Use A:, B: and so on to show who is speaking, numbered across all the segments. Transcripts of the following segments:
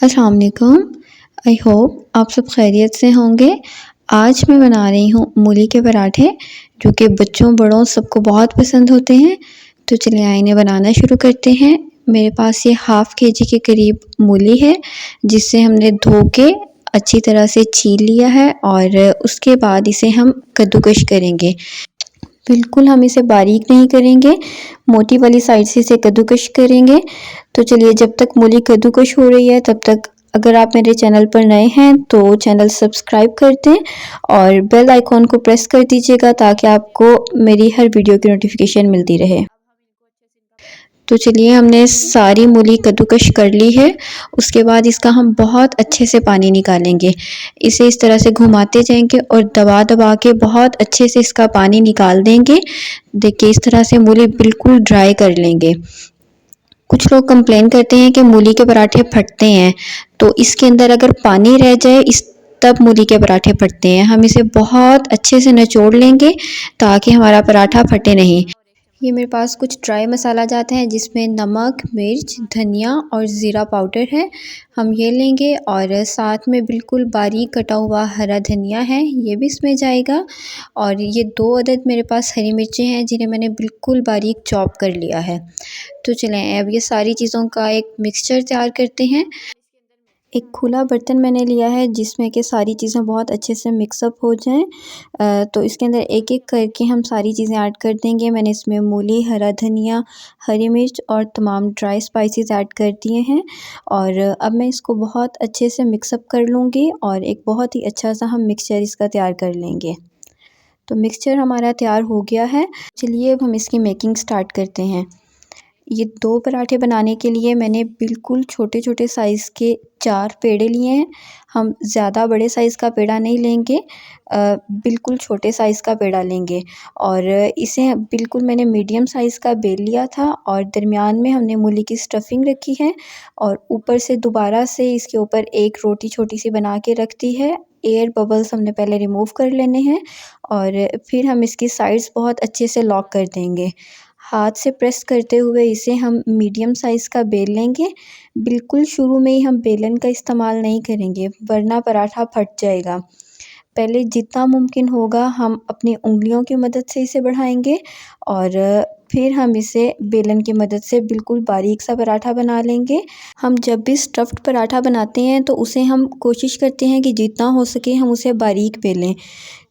A: अस्सलाम वालेकुम। I hope आप सब खैरियत से होंगे। आज मैं बना रही हूँ मूली के पराठे, जो कि बच्चों बड़ों सबको बहुत पसंद होते हैं। तो चलिए आइए इन्हें बनाना शुरू करते हैं। मेरे पास ये हाफ़ केजी के करीब मूली है, जिसे हमने धो के अच्छी तरह से छील लिया है और उसके बाद इसे हम कद्दूकश करेंगे। बिल्कुल हम इसे बारीक नहीं करेंगे, मोटी वाली साइड से इसे कद्दूकश करेंगे। तो चलिए जब तक मूली कद्दूकश हो रही है तब तक अगर आप मेरे चैनल पर नए हैं तो चैनल सब्सक्राइब कर दें और बेल आइकॉन को प्रेस कर दीजिएगा ताकि आपको मेरी हर वीडियो की नोटिफिकेशन मिलती रहे। तो चलिए हमने सारी मूली कद्दूकश कर ली है। उसके बाद इसका हम बहुत अच्छे से पानी निकालेंगे। इसे इस तरह से घुमाते जाएंगे और दबा दबा के बहुत अच्छे से इसका पानी निकाल देंगे। देखिए इस तरह से मूली बिल्कुल ड्राई कर लेंगे। कुछ लोग कंप्लेन करते हैं कि मूली के पराठे फटते हैं, तो इसके अंदर अगर पानी रह जाए तब मूली के पराठे फटते हैं। हम इसे बहुत अच्छे से निचोड़ लेंगे ताकि हमारा पराठा फटे नहीं। ये मेरे पास कुछ ड्राई मसाला जाते हैं जिसमें नमक, मिर्च, धनिया और ज़ीरा पाउडर है। हम ये लेंगे और साथ में बिल्कुल बारीक कटा हुआ हरा धनिया है, ये भी इसमें जाएगा। और ये 2 अदद मेरे पास हरी मिर्चें हैं जिन्हें मैंने बिल्कुल बारीक चॉप कर लिया है। तो चलें अब ये सारी चीज़ों का एक मिक्सचर तैयार करते हैं। एक खुला बर्तन मैंने लिया है जिसमें कि सारी चीज़ें बहुत अच्छे से मिक्सअप हो जाएं। तो इसके अंदर एक एक करके हम सारी चीज़ें ऐड कर देंगे। मैंने इसमें मूली, हरा धनिया, हरी मिर्च और तमाम ड्राई स्पाइसेस ऐड कर दिए हैं और अब मैं इसको बहुत अच्छे से मिक्सअप कर लूँगी और एक बहुत ही अच्छा सा हम मिक्सचर इसका तैयार कर लेंगे। तो मिक्सचर हमारा तैयार हो गया है। चलिए अब हम इसकी मेकिंग स्टार्ट करते हैं। ये 2 पराठे बनाने के लिए मैंने बिल्कुल छोटे छोटे साइज़ के 4 पेड़े लिए हैं। हम ज़्यादा बड़े साइज़ का पेड़ा नहीं लेंगे, बिल्कुल छोटे साइज़ का पेड़ा लेंगे और इसे बिल्कुल मैंने मीडियम साइज़ का बेल लिया था और दरमियान में हमने मूली की स्टफिंग रखी है और ऊपर से दोबारा से इसके ऊपर एक रोटी छोटी सी बना के रख दी है। एयर बबल्स हमने पहले रिमूव कर लेने हैं और फिर हम इसकी साइड्स बहुत अच्छे से लॉक कर देंगे। हाथ से प्रेस करते हुए इसे हम मीडियम साइज़ का बेल लेंगे। बिल्कुल शुरू में ही हम बेलन का इस्तेमाल नहीं करेंगे वरना पराठा फट जाएगा। पहले जितना मुमकिन होगा हम अपनी उँगलियों की मदद से इसे बढ़ाएंगे और फिर हम इसे बेलन की मदद से बिल्कुल बारीक सा पराठा बना लेंगे। हम जब भी स्टफ़्ड पराठा बनाते हैं तो उसे हम कोशिश करते हैं कि जितना हो सके हम उसे बारीक बेलें,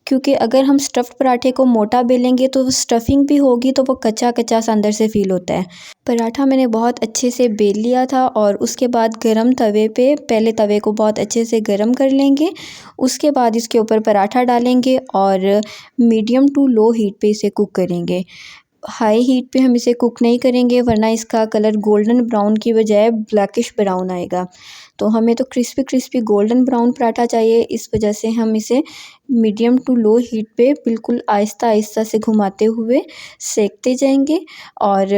A: क्योंकि अगर हम स्टफ़्ड पराठे को मोटा बेलेंगे तो स्टफिंग भी होगी तो वो कच्चा कच्चा सा अंदर से फ़ील होता है। पराठा मैंने बहुत अच्छे से बेल लिया था और उसके बाद गरम तवे पे पहले तवे को बहुत अच्छे से गरम कर लेंगे। उसके बाद इसके ऊपर पराठा डालेंगे और मीडियम टू लो हीट पे इसे कुक करेंगे। हाई हीट पे हम इसे कुक नहीं करेंगे वरना इसका कलर गोल्डन ब्राउन की बजाय ब्लैकिश ब्राउन आएगा। तो हमें तो crispy crispy golden brown paratha चाहिए, इस वजह से हम इसे मीडियम टू लो हीट पे बिल्कुल आहिस्ता आहिस्ता से घुमाते हुए सेकते जाएंगे। और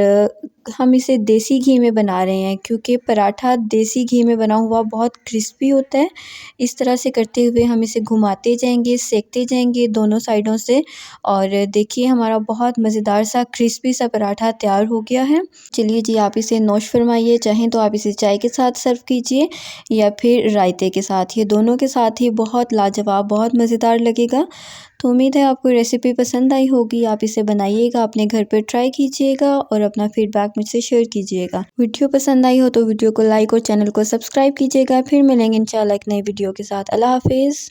A: हम इसे देसी घी में बना रहे हैं क्योंकि पराठा देसी घी में बना हुआ बहुत क्रिस्पी होता है। इस तरह से करते हुए हम इसे घुमाते जाएंगे, सेकते जाएंगे दोनों साइडों से और देखिए हमारा बहुत मज़ेदार सा क्रिस्पी सा पराठा तैयार हो गया है। चलिए जी आप इसे नोश फरमाइए, चाहें तो आप इसे चाय के साथ सर्व कीजिए या फिर रायते के साथ, ये दोनों के साथ ही बहुत लाजवाब बहुत मज़ेदार लगेगा। तो उम्मीद है आपको रेसिपी पसंद आई होगी। आप इसे बनाइएगा, अपने घर पे ट्राई कीजिएगा और अपना फीडबैक मुझसे शेयर कीजिएगा। वीडियो पसंद आई हो तो वीडियो को लाइक और चैनल को सब्सक्राइब कीजिएगा। फिर मिलेंगे इंशाल्लाह एक नई वीडियो के साथ। अल्लाह हाफिज़।